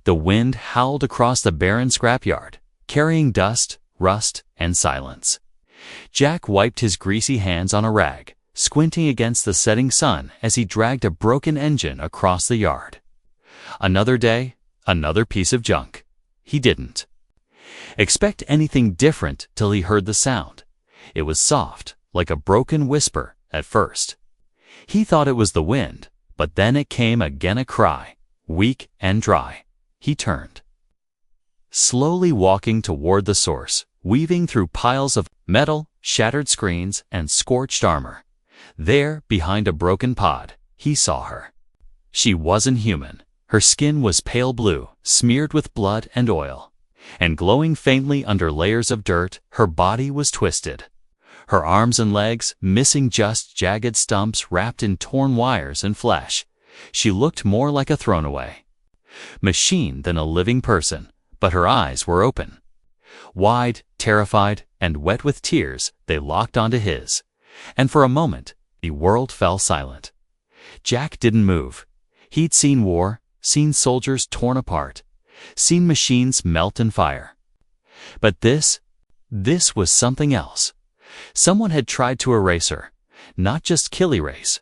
The wind howled across the barren scrapyard, carrying dust, rust, and silence. Jack wiped his greasy hands on a rag, squinting against the setting sun as he dragged a broken engine across the yard. Another day, another piece of junk. He didn't expect anything different till he heard the sound. It was soft, like a broken whisper at first. He thought it was the wind, but then it came again, a cry, weak and dry. He turned, slowly walking toward the source, weaving through piles of metal, shattered screens, and scorched armor. There, behind a broken pod, he saw her. She wasn't human. Her skin was pale blue, smeared with blood and oil, and glowing faintly under layers of dirt. Her body was twisted, her arms and legs missing just jagged stumps wrapped in torn wires and flesh. She looked more like a thrown-away machine than a living person, but her eyes were open. Wide, terrified, and wet with tears, they locked onto his, and for a moment, the world fell silent. Jack didn't move. He'd seen war, seen soldiers torn apart, seen machines melt in fire. But this was something else. Someone had tried to erase her, not just kill erase.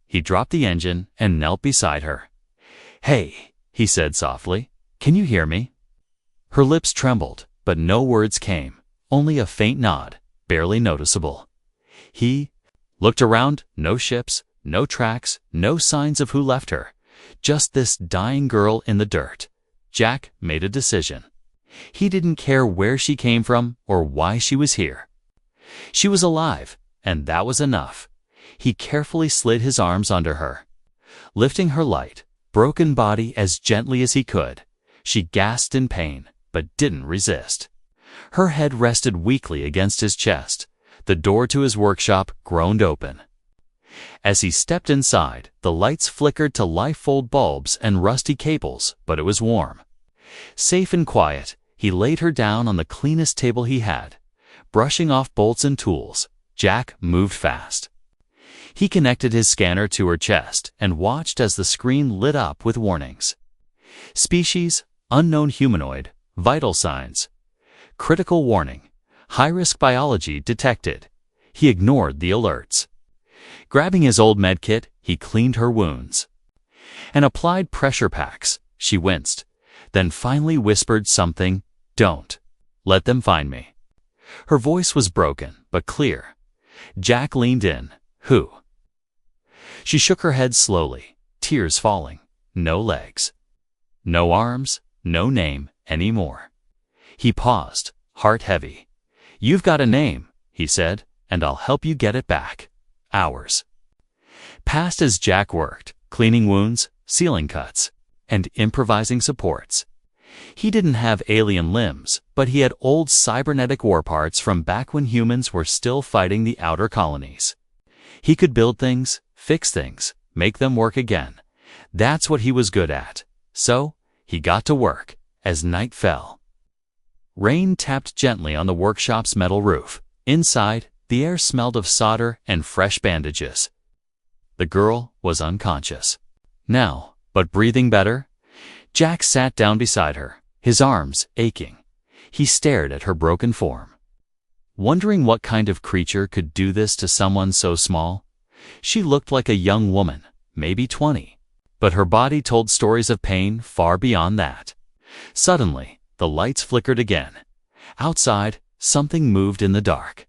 He dropped the engine and knelt beside her. "Hey," he said softly, "can you hear me?" Her lips trembled, but no words came, only a faint nod, barely noticeable. He looked around, no ships, no tracks, no signs of who left her, just this dying girl in the dirt. Jack made a decision. He didn't care where she came from or why she was here. She was alive, and that was enough. He carefully slid his arms under her, lifting her light, broken body as gently as he could. She gasped in pain, but didn't resist. Her head rested weakly against his chest. The door to his workshop groaned open. As he stepped inside, the lights flickered to life-fold bulbs and rusty cables, but it was warm. Safe and quiet, he laid her down on the cleanest table he had. Brushing off bolts and tools, Jack moved fast. He connected his scanner to her chest and watched as the screen lit up with warnings. Species, unknown humanoid, vital signs. Critical warning, high-risk biology detected. He ignored the alerts. Grabbing his old medkit, he cleaned her wounds and applied pressure packs. She winced, then finally whispered something. "Don't let them find me." Her voice was broken, but clear. Jack leaned in. "Who?" She shook her head slowly, tears falling. No legs, no arms, no name anymore. He paused, heart heavy. "You've got a name," he said, "and I'll help you get it back." Hours passed as Jack worked, cleaning wounds, sealing cuts, and improvising supports. He didn't have alien limbs, but he had old cybernetic war parts from back when humans were still fighting the outer colonies. He could build things, fix things, make them work again. That's what he was good at. So, he got to work, as night fell. Rain tapped gently on the workshop's metal roof. Inside, the air smelled of solder and fresh bandages. The girl was unconscious now, but breathing better. Jack sat down beside her, his arms aching. He stared at her broken form, wondering what kind of creature could do this to someone so small. She looked like a young woman, maybe 20, but her body told stories of pain far beyond that. Suddenly, the lights flickered again. Outside, something moved in the dark.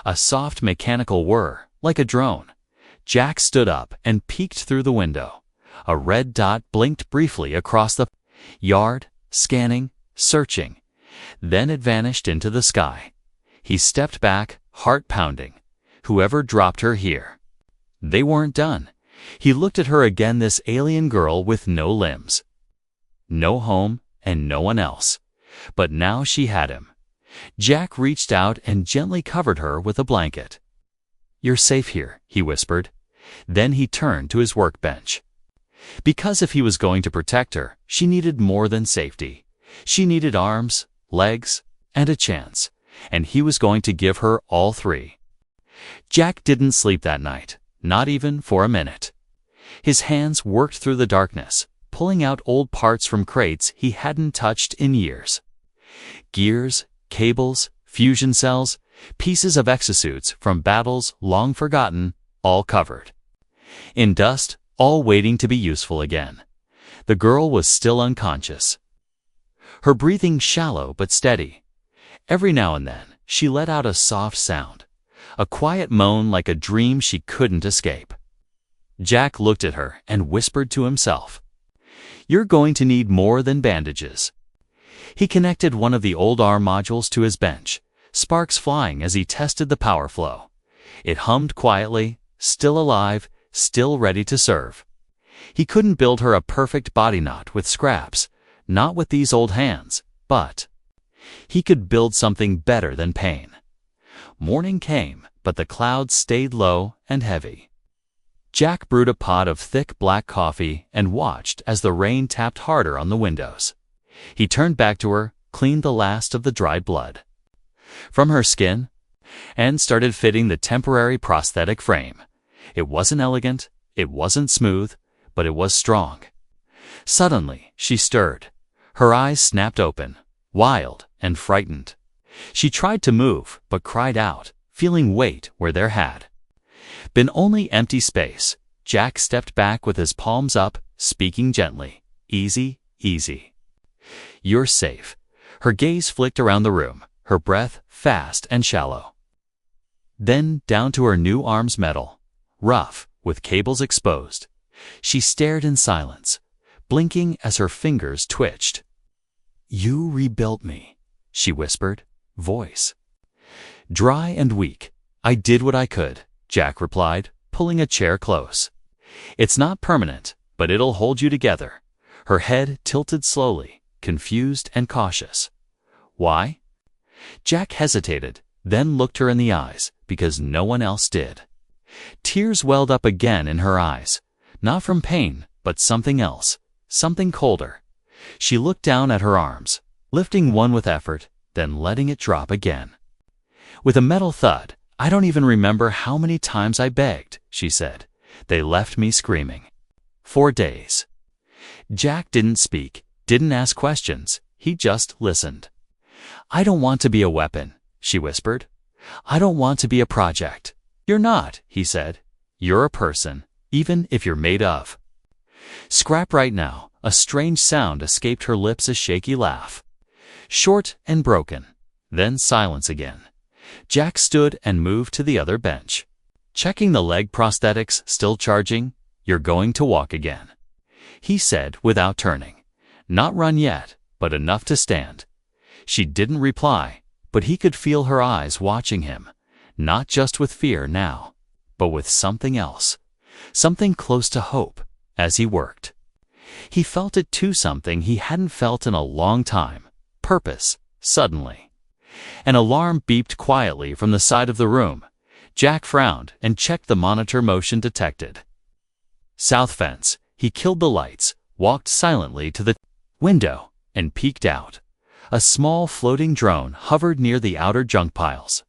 A soft mechanical whir, like a drone. Jack stood up and peeked through the window. A red dot blinked briefly across the yard, scanning, searching. Then it vanished into the sky. He stepped back, heart pounding. Whoever dropped her here. They weren't done. He looked at her again, this alien girl with no limbs, no home, and no one else. But now she had him. Jack reached out and gently covered her with a blanket. "You're safe here," he whispered. Then he turned to his workbench. Because if he was going to protect her, she needed more than safety. She needed arms, legs, and a chance, and he was going to give her all three. Jack didn't sleep that night, not even for a minute. His hands worked through the darkness, pulling out old parts from crates he hadn't touched in years. Gears, cables, fusion cells, pieces of exosuits from battles long forgotten, all covered in dust, all waiting to be useful again. The girl was still unconscious, her breathing shallow but steady. Every now and then, she let out a soft sound, a quiet moan like a dream she couldn't escape. Jack looked at her and whispered to himself, "You're going to need more than bandages." He connected one of the old arm modules to his bench, sparks flying as he tested the power flow. It hummed quietly, still alive, still ready to serve. He couldn't build her a perfect body knot with scraps, not with these old hands, but he could build something better than pain. Morning came, but the clouds stayed low and heavy. Jack brewed a pot of thick black coffee and watched as the rain tapped harder on the windows. He turned back to her, cleaned the last of the dried blood from her skin, and started fitting the temporary prosthetic frame. It wasn't elegant, it wasn't smooth, but it was strong. Suddenly, she stirred. Her eyes snapped open, wild and frightened. She tried to move, but cried out, feeling weight where there had been only empty space. Jack stepped back with his palms up, speaking gently, "Easy, easy. You're safe." Her gaze flicked around the room, her breath fast and shallow. Then down to her new arm's metal, rough, with cables exposed. She stared in silence, blinking as her fingers twitched. "You rebuilt me," she whispered, voice dry and weak. "I did what I could," Jack replied, pulling a chair close. "It's not permanent, but it'll hold you together." Her head tilted slowly, confused and cautious. "Why?" Jack hesitated, then looked her in the eyes, because no one else did. Tears welled up again in her eyes, not from pain, but something else, something colder. She looked down at her arms, lifting one with effort, then letting it drop again. With a metal thud, "I don't even remember how many times I begged," she said. "They left me screaming. 4 days." Jack didn't speak, didn't ask questions, he just listened. "I don't want to be a weapon," she whispered. "I don't want to be a project." "You're not," he said. "You're a person, even if you're made of scrap right now." A strange sound escaped her lips, a shaky laugh. Short and broken, then silence again. Jack stood and moved to the other bench. "Checking the leg prosthetics, still charging? You're going to walk again," he said without turning. "Not run yet, but enough to stand." She didn't reply, but he could feel her eyes watching him, not just with fear now, but with something else, something close to hope, as he worked. He felt it too, something he hadn't felt in a long time, purpose, suddenly. An alarm beeped quietly from the side of the room. Jack frowned and checked the monitor. Motion detected. South fence. He killed the lights, walked silently to the window, and peeked out. A small floating drone hovered near the outer junk piles.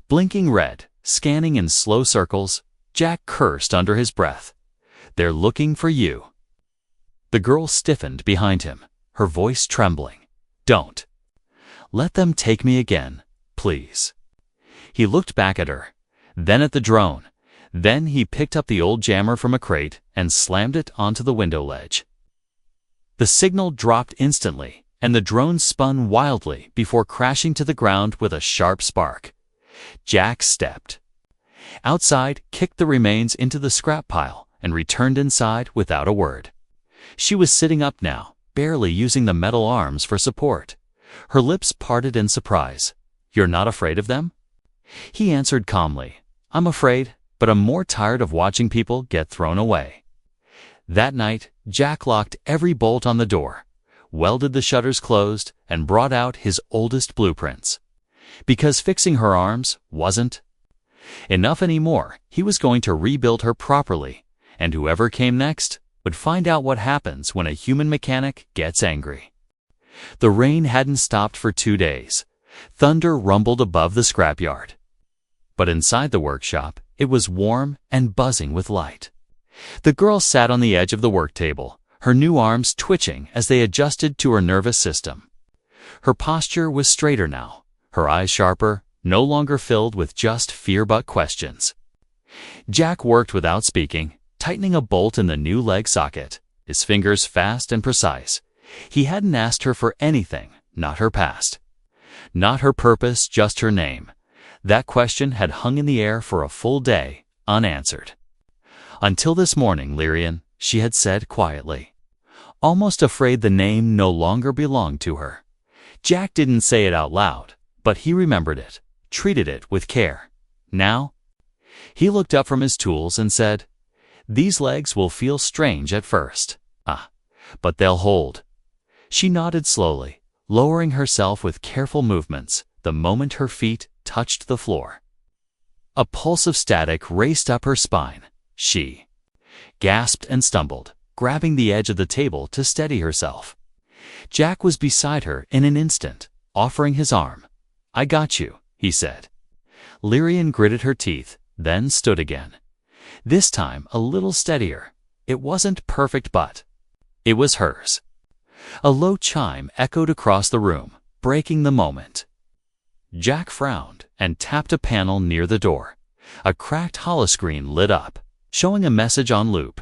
Blinking red, scanning in slow circles, Jack cursed under his breath. "They're looking for you." The girl stiffened behind him, her voice trembling. "Don't let them take me again, please." He looked back at her, then at the drone. Then he picked up the old jammer from a crate and slammed it onto the window ledge. The signal dropped instantly, and the drone spun wildly before crashing to the ground with a sharp spark. Jack stepped outside, kicked the remains into the scrap pile, and returned inside without a word. She was sitting up now, barely using the metal arms for support. Her lips parted in surprise. "You're not afraid of them?" He answered calmly, "I'm afraid, but I'm more tired of watching people get thrown away." That night, Jack locked every bolt on the door, welded the shutters closed, and brought out his oldest blueprints. Because fixing her arms wasn't enough anymore, he was going to rebuild her properly, and whoever came next would find out what happens when a human mechanic gets angry. The rain hadn't stopped for 2 days. Thunder rumbled above the scrapyard. But inside the workshop, it was warm and buzzing with light. The girl sat on the edge of the work table, her new arms twitching as they adjusted to her nervous system. Her posture was straighter now, her eyes sharper, no longer filled with just fear but questions. Jack worked without speaking, tightening a bolt in the new leg socket, his fingers fast and precise. He hadn't asked her for anything, not her past. Not her purpose, just her name. That question had hung in the air for a full day, unanswered. "Until this morning, Lyrian," she had said quietly, almost afraid the name no longer belonged to her. Jack didn't say it out loud, but he remembered it, treated it with care. Now, he looked up from his tools and said, "These legs will feel strange at first. But they'll hold." She nodded slowly, lowering herself with careful movements the moment her feet touched the floor. A pulse of static raced up her spine. She gasped and stumbled, grabbing the edge of the table to steady herself. Jack was beside her in an instant, offering his arm. "I got you," he said. Lyrian gritted her teeth, then stood again. This time a little steadier. It wasn't perfect, but it was hers. A low chime echoed across the room, breaking the moment. Jack frowned and tapped a panel near the door. A cracked holoscreen lit up, showing a message on loop.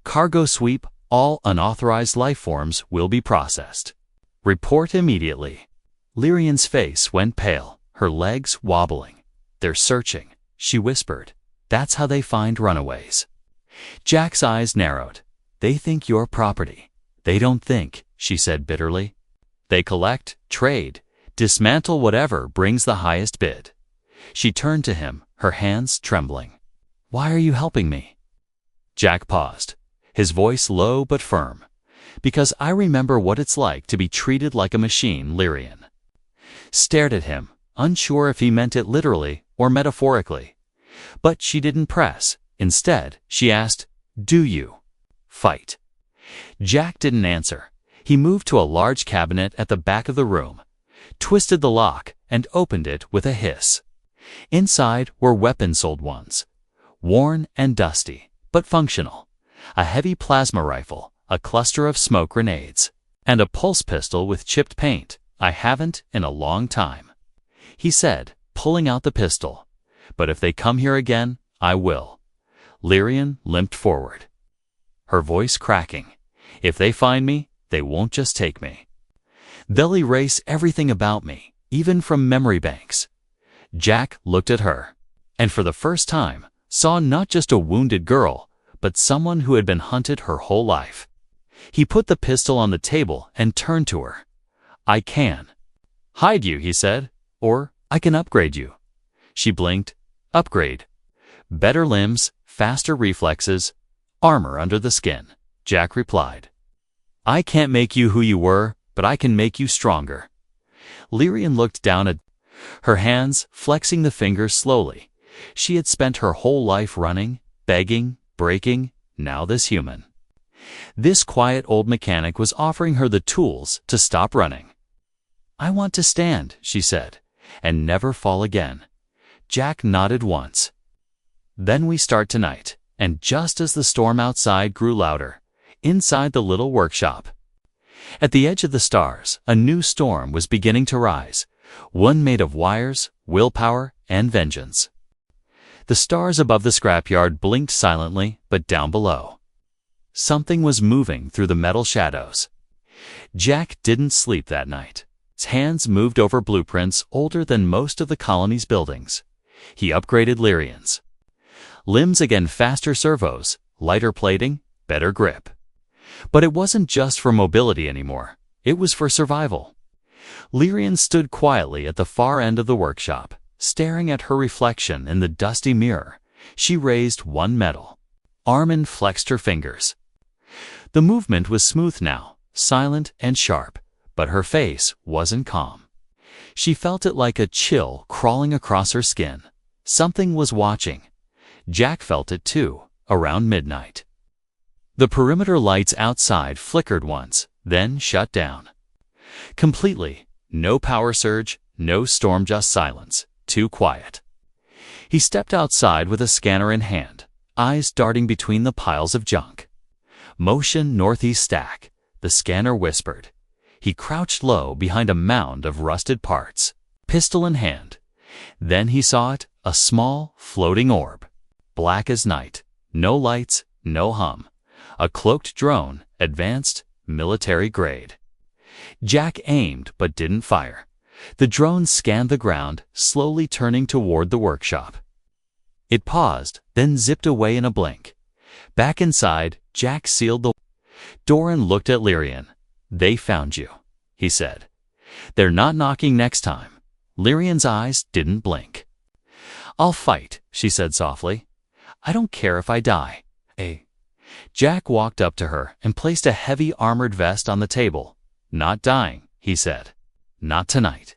"Cargo sweep, all unauthorized life forms will be processed. Report immediately." Lyrian's face went pale, her legs wobbling. "They're searching," she whispered. "That's how they find runaways." Jack's eyes narrowed. "They think you're property. They don't think," she said bitterly. "They collect, trade, dismantle whatever brings the highest bid." She turned to him, her hands trembling. "Why are you helping me?" Jack paused, his voice low but firm. "Because I remember what it's like to be treated like a machine." Lyrian stared at him, unsure if he meant it literally or metaphorically. But she didn't press. Instead, she asked, "Do you fight?" Jack didn't answer. He moved to a large cabinet at the back of the room, twisted the lock, and opened it with a hiss. Inside were weapons-sold ones, worn and dusty, but functional. A heavy plasma rifle, a cluster of smoke grenades, and a pulse pistol with chipped paint. "I haven't in a long time," he said, pulling out the pistol. "But if they come here again, I will." Lyrian limped forward, her voice cracking. "If they find me, they won't just take me. They'll erase everything about me, even from memory banks." Jack looked at her, and for the first time, saw not just a wounded girl, but someone who had been hunted her whole life. He put the pistol on the table and turned to her. "I can hide you," he said, "or I can upgrade you." She blinked. "Upgrade. Better limbs, faster reflexes, armor under the skin." Jack replied. "I can't make you who you were, but I can make you stronger." Lyrian looked down at her hands, flexing the fingers slowly. She had spent her whole life running, begging, breaking. Now this human, this quiet old mechanic, was offering her the tools to stop running. "I want to stand," she said, "and never fall again." Jack nodded once. "Then we start tonight." And just as the storm outside grew louder, inside the little workshop, at the edge of the stars, a new storm was beginning to rise, one made of wires, willpower, and vengeance. The stars above the scrapyard blinked silently, but down below, something was moving through the metal shadows. Jack didn't sleep that night. His hands moved over blueprints older than most of the colony's buildings. He upgraded Lyrian's limbs again, faster servos, lighter plating, better grip. But it wasn't just for mobility anymore. It was for survival. Lyrian stood quietly at the far end of the workshop, staring at her reflection in the dusty mirror. She raised one metal arm and flexed her fingers. The movement was smooth now, silent and sharp, but her face wasn't calm. She felt it like a chill crawling across her skin. Something was watching. Jack felt it too, around midnight. The perimeter lights outside flickered once, then shut down. Completely. No power surge, no storm, just silence. Too quiet. He stepped outside with a scanner in hand, eyes darting between the piles of junk. "Motion northeast stack," the scanner whispered. He crouched low behind a mound of rusted parts, pistol in hand. Then he saw it, a small, floating orb. Black as night. No lights, no hum. A cloaked drone, advanced, military grade. Jack aimed but didn't fire. The drone scanned the ground, slowly turning toward the workshop. It paused, then zipped away in a blink. Back inside, Jack sealed the door and looked at Lyrian. "They found you," he said. "They're not knocking next time." Lyrian's eyes didn't blink. "I'll fight," she said softly. "I don't care if I die." Jack walked up to her and placed a heavy armored vest on the table. "Not dying," he said. "Not tonight."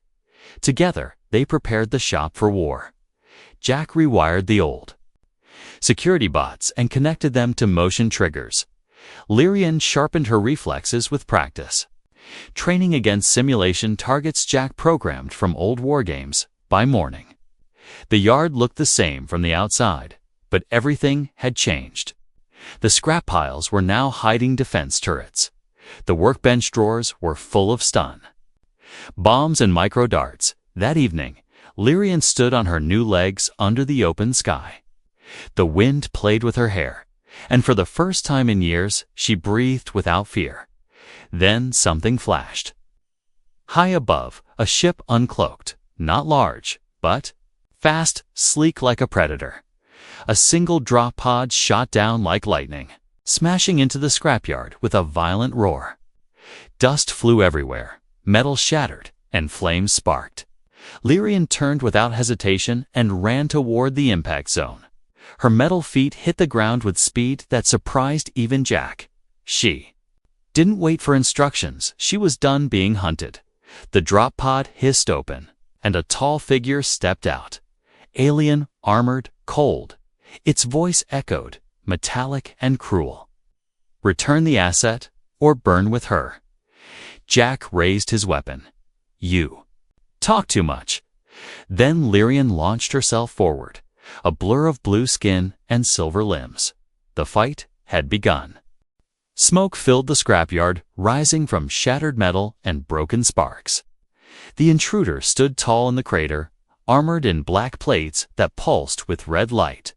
Together, they prepared the shop for war. Jack rewired the old security bots and connected them to motion triggers. Lyrian sharpened her reflexes with practice. Training against simulation targets Jack programmed from old wargames. By morning, the yard looked the same from the outside, but everything had changed. The scrap piles were now hiding defense turrets. The workbench drawers were full of stun bombs and micro darts. That evening, Lyrian stood on her new legs under the open sky. The wind played with her hair, and for the first time in years, she breathed without fear. Then something flashed. High above, a ship uncloaked, not large, but fast, sleek like a predator. A single drop pod shot down like lightning, smashing into the scrapyard with a violent roar. Dust flew everywhere, metal shattered, and flames sparked. Lyrian turned without hesitation and ran toward the impact zone. Her metal feet hit the ground with speed that surprised even Jack. She didn't wait for instructions. She was done being hunted. The drop pod hissed open, and a tall figure stepped out. Alien, armored, cold. Its voice echoed, metallic and cruel. "Return the asset, or burn with her." Jack raised his weapon. "You talk too much." Then Lyrian launched herself forward, a blur of blue skin and silver limbs. The fight had begun. Smoke filled the scrapyard, rising from shattered metal and broken sparks. The intruder stood tall in the crater, armored in black plates that pulsed with red light.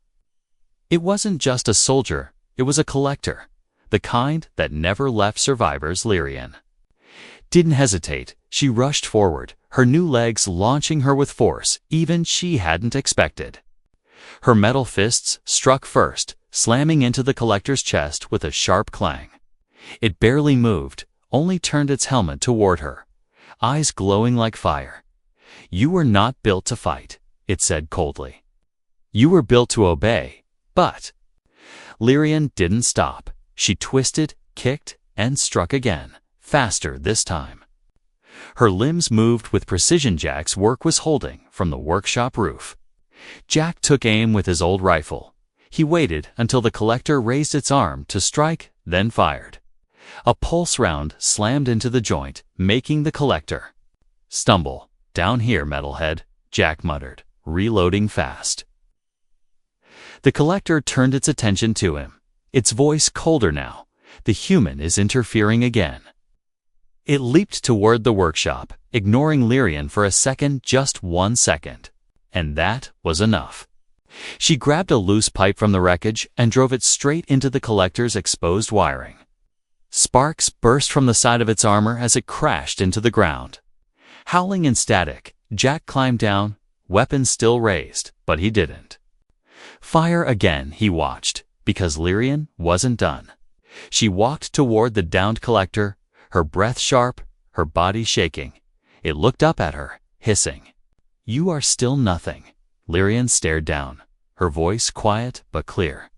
It wasn't just a soldier, it was a collector, the kind that never left survivors. Lyrian didn't hesitate. She rushed forward, her new legs launching her with force even she hadn't expected. Her metal fists struck first, slamming into the collector's chest with a sharp clang. It barely moved, only turned its helmet toward her, eyes glowing like fire. "You were not built to fight," it said coldly. "You were built to obey." But Lyrian didn't stop. She twisted, kicked, and struck again, faster this time. Her limbs moved with precision Jack's work was holding from the workshop roof. Jack took aim with his old rifle. He waited until the collector raised its arm to strike, then fired. A pulse round slammed into the joint, making the collector stumble. "Down here, metalhead," Jack muttered, reloading fast. The collector turned its attention to him, its voice colder now. The human is interfering again. It leaped toward the workshop, ignoring Lyrian for a second, just 1 second. And that was enough. She grabbed a loose pipe from the wreckage and drove it straight into the collector's exposed wiring. Sparks burst from the side of its armor as it crashed into the ground. Howling in static, Jack climbed down, weapon still raised, but he didn't fire again. He watched, because Lyrian wasn't done. She walked toward the downed collector, her breath sharp, her body shaking. It looked up at her, hissing. "You are still nothing." Lyrian stared down, her voice quiet but clear.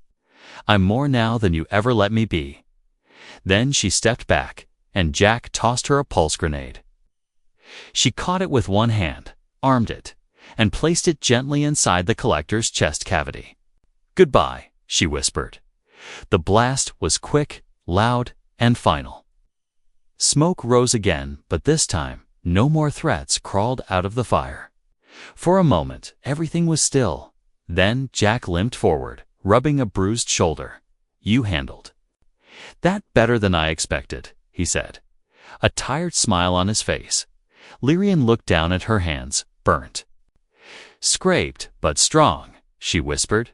"I'm more now than you ever let me be." Then she stepped back, and Jack tossed her a pulse grenade. She caught it with one hand, armed it, and placed it gently inside the collector's chest cavity. "Goodbye," she whispered. The blast was quick, loud, and final. Smoke rose again, but this time, no more threats crawled out of the fire. For a moment, everything was still. Then Jack limped forward, rubbing a bruised shoulder. "You handled "That better than I expected," he said, a tired smile on his face. Lyrian looked down at her hands, burnt. "Scraped, but strong," she whispered.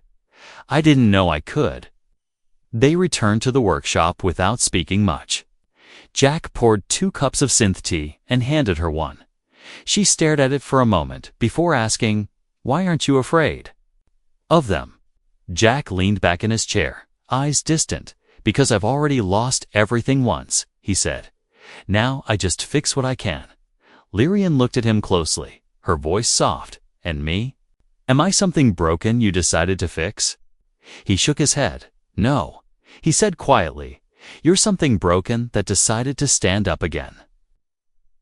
"I didn't know I could." They returned to the workshop without speaking much. Jack poured 2 cups of synth tea and handed her one. She stared at it for a moment before asking, "Why aren't you afraid?" "Of them." Jack leaned back in his chair, eyes distant. "Because I've already lost everything once," he said. "Now I just fix what I can." Lyrian looked at him closely, her voice soft. "And me? Am I something broken you decided to fix?" He shook his head. "No," he said quietly. "You're something broken that decided to stand up again."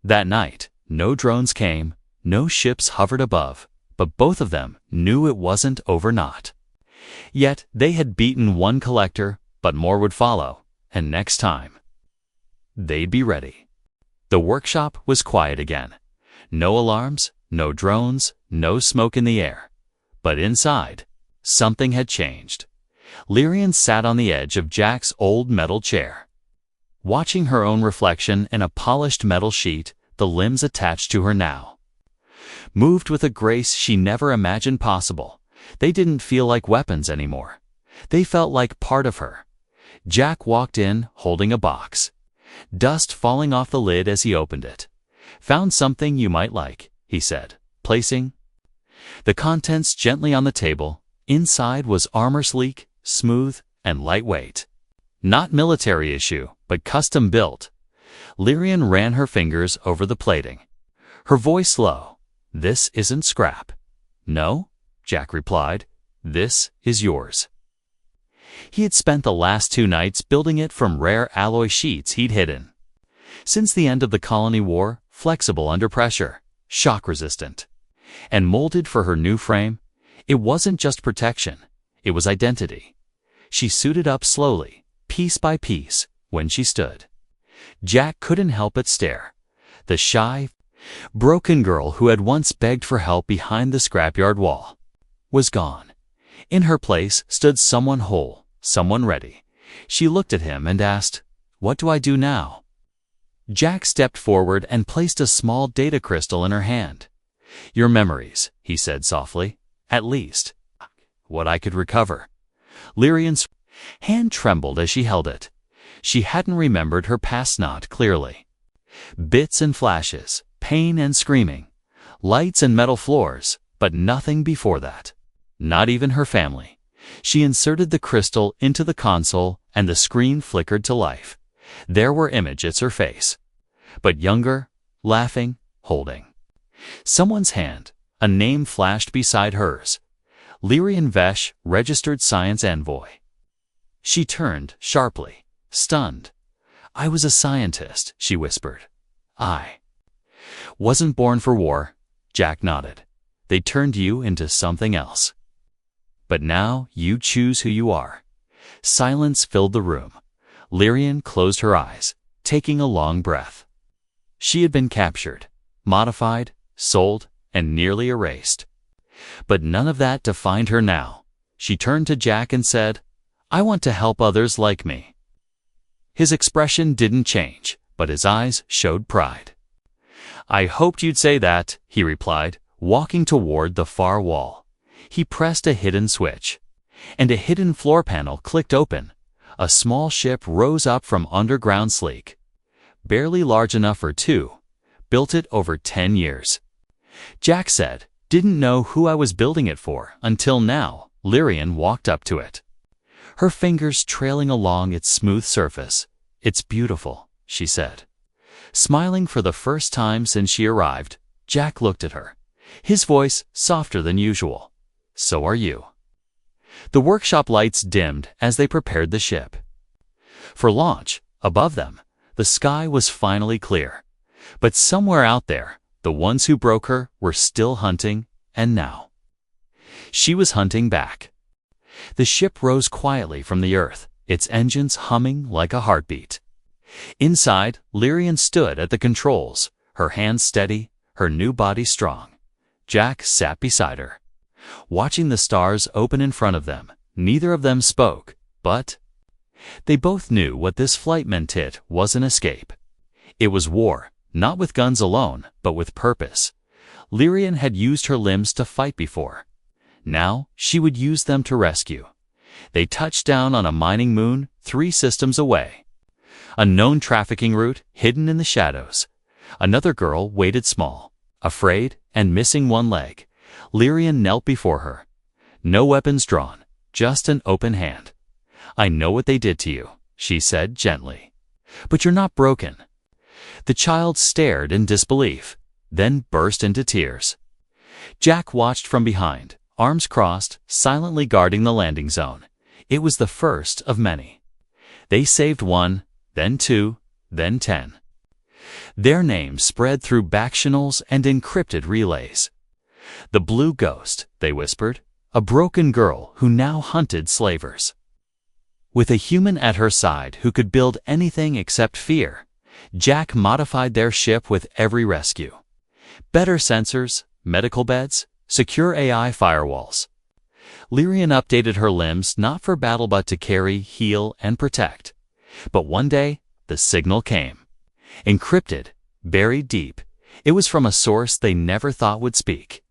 That night, no drones came, no ships hovered above, but both of them knew it wasn't over not. Yet they had beaten one collector, but more would follow, and next time they'd be ready. The workshop was quiet again. No alarms, no drones, no smoke in the air. But inside, something had changed. Lyrian sat on the edge of Jack's old metal chair, watching her own reflection in a polished metal sheet, the limbs attached to her now. Moved with a grace she never imagined possible, they didn't feel like weapons anymore. They felt like part of her. Jack walked in, holding a box. Dust falling off the lid as he opened it. "Found something you might like," he said, placing the contents gently on the table. Inside was armor, sleek, smooth, and lightweight. Not military issue, but custom built. Lyrian ran her fingers over the plating, her voice low. "This isn't scrap." "No," Jack replied. "This is yours." He had spent the last 2 nights building it from rare alloy sheets he'd hidden. Since the end of the Colony War, flexible under pressure, shock-resistant, and molded for her new frame, it wasn't just protection, it was identity. She suited up slowly, piece by piece, when she stood. Jack couldn't help but stare. The shy, broken girl who had once begged for help behind the scrapyard wall was gone. In her place stood someone whole, someone ready. She looked at him and asked, "What do I do now?" Jack stepped forward and placed a small data crystal in her hand. "Your memories," he said softly. "At least, what I could recover." Lyrian's hand trembled as she held it. She hadn't remembered her past not clearly. Bits and flashes, pain and screaming, lights and metal floors, but nothing before that. Not even her family. She inserted the crystal into the console and the screen flickered to life. There were images her face, but younger, laughing, holding someone's hand. A name flashed beside hers. Lyrian Vesh, registered science envoy. She turned sharply, stunned. "I was a scientist," she whispered. "I wasn't born for war." Jack nodded. "They turned you into something else. But now you choose who you are." Silence filled the room. Lyrian closed her eyes, taking a long breath. She had been captured, modified, sold, and nearly erased. But none of that defined her now. She turned to Jack and said, "I want to help others like me." His expression didn't change, but his eyes showed pride. "I hoped you'd say that," he replied, walking toward the far wall. He pressed a hidden switch, and a hidden floor panel clicked open. A small ship rose up from underground, sleek, barely large enough for 2. Built it over 10 years. Jack said, "Didn't know who I was building it for until now." Lyrian walked up to it, her fingers trailing along its smooth surface. "It's beautiful," she said. Smiling for the first time since she arrived, Jack looked at her, his voice softer than usual. "So are you." The workshop lights dimmed as they prepared the ship for launch. Above them, the sky was finally clear. But somewhere out there, the ones who broke her were still hunting, and now she was hunting back. The ship rose quietly from the earth, its engines humming like a heartbeat. Inside, Lyrian stood at the controls, her hands steady, her new body strong. Jack sat beside her, watching the stars open in front of them. Neither of them spoke, but They both knew what this flight meant. It was an escape. It was war, not with guns alone, but with purpose. Lyrian had used her limbs to fight before. Now she would use them to rescue. They touched down on a mining moon 3 systems away. A known trafficking route hidden in the shadows. Another girl waited small, afraid and missing one leg. Lyrian knelt before her. No weapons drawn, just an open hand. "I know what they did to you," she said gently. "But you're not broken." The child stared in disbelief, then burst into tears. Jack watched from behind, arms crossed, silently guarding the landing zone. It was the first of many. They saved 1, then 2, then 10. Their names spread through backchannels and encrypted relays. "The Blue Ghost," they whispered, a broken girl who now hunted slavers. With a human at her side who could build anything except fear, Jack modified their ship with every rescue. Better sensors, medical beds, secure AI firewalls. Lyrian updated her limbs not for battle but to carry, heal, and protect. But one day, the signal came. Encrypted, buried deep, it was from a source they never thought would speak.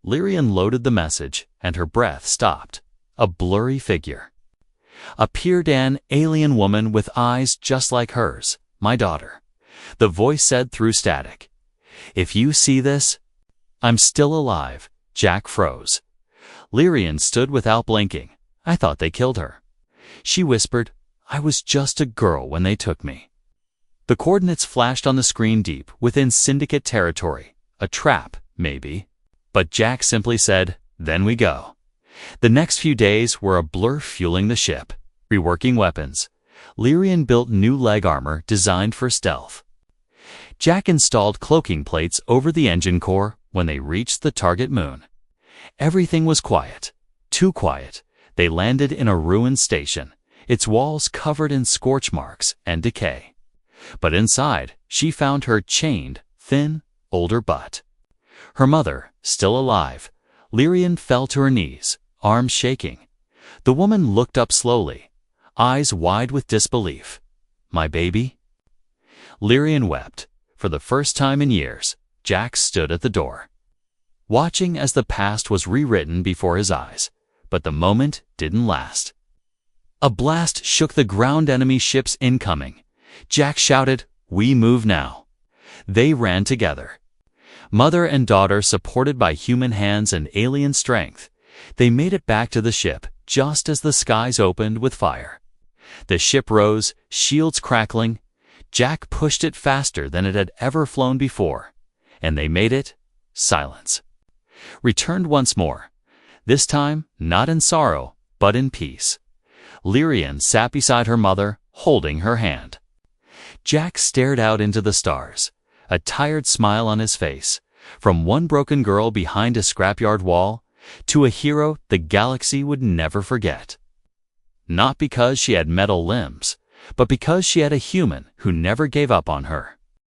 Lyrian loaded the message, and her breath stopped. A blurry figure. Appeared an alien woman with eyes just like hers. "My daughter," the voice said through static. "If you see this—" "I'm still alive." Jack froze. Lyrian stood without blinking. "I thought they killed her." She whispered, "I was just a girl when they took me." The coordinates flashed on the screen deep within Syndicate territory. A trap, maybe. But Jack simply said, "Then we go." The next few days were a blur fueling the ship, reworking weapons. Lyrian built new leg armor designed for stealth. Jack installed cloaking plates over the engine core when they reached the target moon. Everything was quiet. Too quiet. They landed in a ruined station, its walls covered in scorch marks and decay. But inside, she found her chained, thin, older butt. Her mother, still alive. Lyrian fell to her knees, arms shaking. The woman looked up slowly, eyes wide with disbelief. "My baby?" Lyrian wept. For the first time in years, Jack stood at the door, watching as the past was rewritten before his eyes. But the moment didn't last. A blast shook the ground. Enemy ships incoming. Jack shouted, "We move now." They ran together. Mother and daughter supported by human hands and alien strength. They made it back to the ship just as the skies opened with fire. The ship rose, shields crackling. Jack pushed it faster than it had ever flown before. And they made it. Silence. Returned once more. This time, not in sorrow, but in peace. Lyrian sat beside her mother, holding her hand. Jack stared out into the stars, a tired smile on his face, from one broken girl behind a scrapyard wall to a hero the galaxy would never forget. Not because she had metal limbs, but because she had a human who never gave up on her.